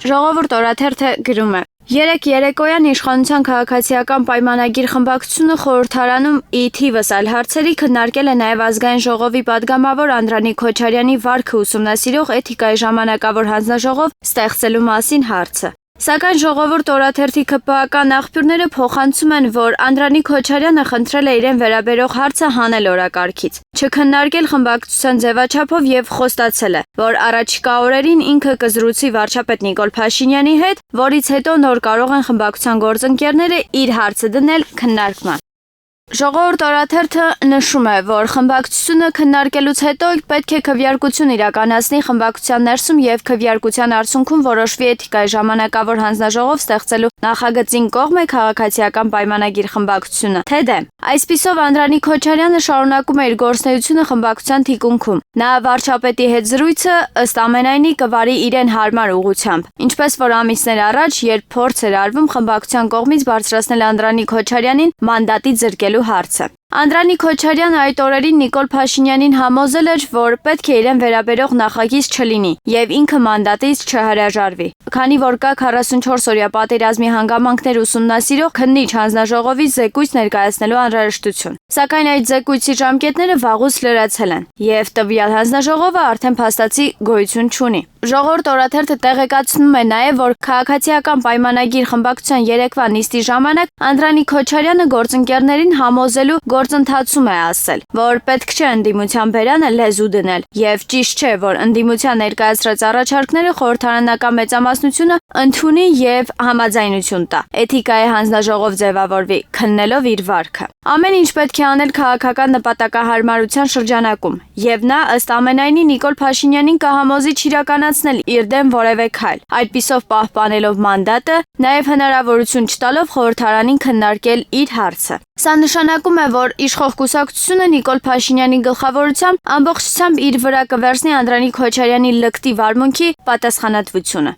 Ժողովուրդ օրաթերթը գրում է. Երեկ երեկոյան իշխանության քաղաքացիական պայմանագիր խմբակցությունը խորհրդարանում ի թիվս այլ հարցերի քննարկել է նաև ազգային ժողովի падգամավոր Անդրանիկ Քոչարյանի վարքը ուսումնասիրող էթիկայի ժամանակավոր հանձնաժողով ստեղծելու մասին հարցը։ Սակայն ժողովուրդ օրաթերթի ԿՊԱ-ական աղբյուրները փոխանցում են, որ Անդրանիկ Քոչարյանը խնդրել է իրեն վերաբերող հարցը հանել օրակարգից, չքննարկել խմբակցության ձևաչափով եւ խոստացել է, որ առաջիկա օրերին ինքը կզրուցի վարչապետ Նիկոլ Փաշինյանի հետ, որից հետո նոր կարող են խմբակցության գործընկերները իր հարցը դնել քննարկման։ Ժողովուրդ օրաթերթը նշում է, որ խմբակցությունը քննարկելուց հետո պետք է քվեարկություն իրականացնի խմբակցության ներսում եւ քվեարկության արդյունքում որոշվի էթիկայի ժամանակավոր հանձնաժողով ստեղծելու նախագծին կողմ է քաղաքացիական պայմանագիր խմբակցությունը, թե դե։ Այսպիսով Անդրանիկ Քոչարյանը շարունակում է իր գործունեությունը խմբակցության թիկունքում։ Նա վարչապետի հետ զրույցը ըստ ամենայնի կվարի իրեն հարմար ուղղությամբ, ինչպես որ ամիսներ առաջ, երբ փորձ էր արվում խմբակցության կողմից բարձրացնել Անդրանիկ Քոչարյանին մանդատի զրկելու հարցը։ Անդրանիկ Քոչարյանը այդ օրերին Նիկոլ Փաշինյանին համոզել էր, որ պետք է իրեն վերաբերող նախագիծ չլինի եւ ինքը մանդատից չհրաժարվի, քանի որ կա 44-օրյա պատերազմի հանգամանքներ ուսումնասիրող քննիչ հանձնաժողովի զեկույց ներկայացնելու անհրաժեշտություն։ Սակայն այդ զեկույցի ժամկետները վաղուց լրացել են եւ տվյալ հանձնաժողովը արդեն փաստացի գոյություն չունի։ Ժողովուրդ օրաթերթը տեղեկացնում է նաև, որ քաղաքացիական պայմանագիր խմբակցության երեկվա նիստի ժամանակ Անդրանիկ Քոչարյանը գործընկերներին համոզելու գործընթացում է ասել, որ պետք չէ ընդդիմության բերանը լեզու դնել եւ ճիշտ չէ, որ ընդդիմության ներկայացրած առաջարկները խորհրդարանական մեծամասնությունը ընդունի եւ համաձայնություն տա, էթիկայի հանձնաժողով ձևավորվի, քննելով իր վարքը։ Ամեն ինչ պետք է անել քաղաքական նպատակահարմարության շրջանակում եւ նա ըստ ամենայնի Նիկոլ Փաշինյանին կհամոզի չիրականացնել իր դեմ որևէ քայլ, այդպիսով պահպանելով մանդատը, նաև հնարավորություն չտալով խորհրդարանին քննարկել իր հարցը։ Սա նշանակում է, որ իշխող կուսակցությունը Նիկոլ Փաշինյանի գլխավորությամբ ամբողջությամբ իր վրա կվերցնի Անդրանիկ Քոչարյանի լկտի վարմունքի պատասխանատվությունը։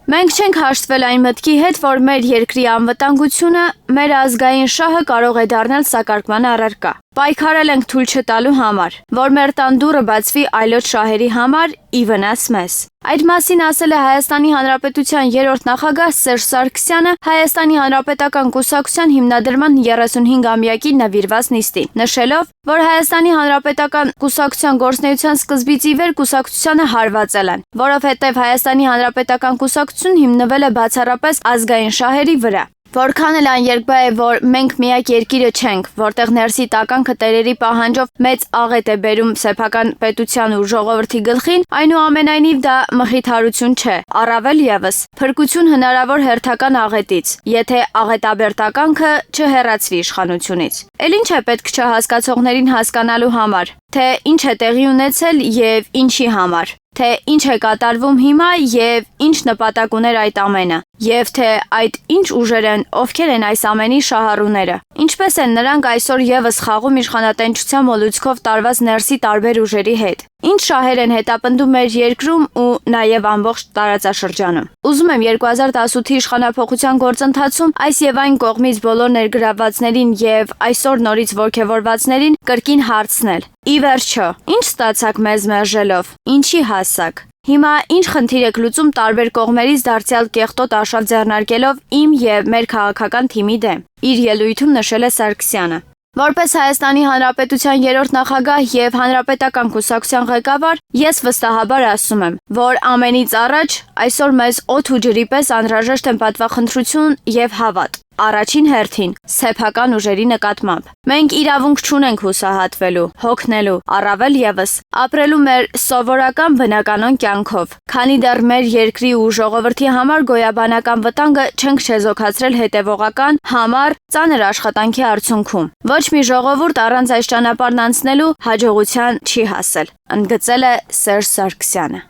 Մենք չենք հաշտվել այն մտքի հետ, որ մեր երկրի անվտանգությունը, մեր ազգային շահը կարող է դառնալ սակարկման առարկա։ Պայքարել ենք թույլ չտալու համար, որ մեր տան դուռը բացվի այլոց շահերի համար ի վնաս մեզ։ Այդ մասին ասել է Հայաստանի Հանրապետության 3-րդ նախագահ Սերժ Սարգսյանը Հայաստանի Հանրապետական կուսակցության հիմնադրման 35-ամյակի նվիրված նիստին, նշելով, որ Հայաստանի Հանրապետական կուսակցության գործունեության սկզբից ի վեր կուսակցությանը հարվածել են, որովհետև Հայաստանի Հանրապետական կուսակցությունն հիմնվել է բացառապես ազգային շահերի վրա։ Որքան էլ աներկբա է, որ մենք միակ երկիրը չենք, որտեղ ներսի տական քտերերի պահանջով մեծ աղետ է բերում սեփական պետության ու ժողովրդի գլխին, այնուամենայնիվ դա մխիթարություն չէ, առավել ևս փրկություն հնարավոր հերթական աղետից, եթե աղետաբեր տականքը չհեռացվի իշխանությունից։ Էլ ինչ է պետք չհասկացողներին հասկանալու համար, թե ինչ է տեղի ունեցել եւ ինչի համար, թե ինչ է կատարվում հիմա եւ ինչ նպատակ ուներ այդ ամենը, եւ թե այդ ինչ ուժեր են, ովքեր են այս ամենի շահառուները, ինչպես են նրանք այսօր եւս խաղում իշխանատենչության մոլուցքով տարված ներսի տարբեր ուժերի հետ, ինչ շահեր են հետապնդում մեր երկրում ու նաեւ ամբողջ տարածաշրջանում։ Ուզում եմ 2018-ի իշխանափոխության գործընթացում այս եւ այն կողմից բոլոր ներգրավվածներին եւ այսօր նորից ողջևորվածներին կրկին հարցնել. Ի վերջո, ինչ ստացաք մեզ մերժելով, ինչի հասակ։ Հիմա ինչ խնդիր եք լուծում տարբեր կողմերից դարձյալ կեղտոտ արշավ ձեռնարկելով իմ եւ մեր քաղաքական թիմի դեմ, իր ելույթում նշել է Սարգսյանը։ Որպես Հայաստանի Հանրապետության 3-րդ նախագահ եւ Հանրապետական կուսակցության ղեկավար, ես վստահաբար ասում եմ, որ ամենից առաջ այսօր մեզ օդ ու ջրի պես անհրաժեշտ են պատվախնդրություն եւ հավատ։ Առաջին հերթին սեփական ուժերի նկատմամբ։ Մենք իրավունք չունենք հուսահատվելու, հոգնելու, առավել ևս ապրելու մեր սովորական բնականon կյանքով, քանի դեռ մեր երկրի ու ժողովրդի համար գոյաբանական վտանգը չենք չեզոքացրել հետևողական, համառ, ծանր աշխատանքի արդյունքում։ Ոչ մի ժողովուրդ առանց այս ճանապարհն անցնելու հաջողության չի հասել, ընդգծել է Սերժ Սարգսյանը։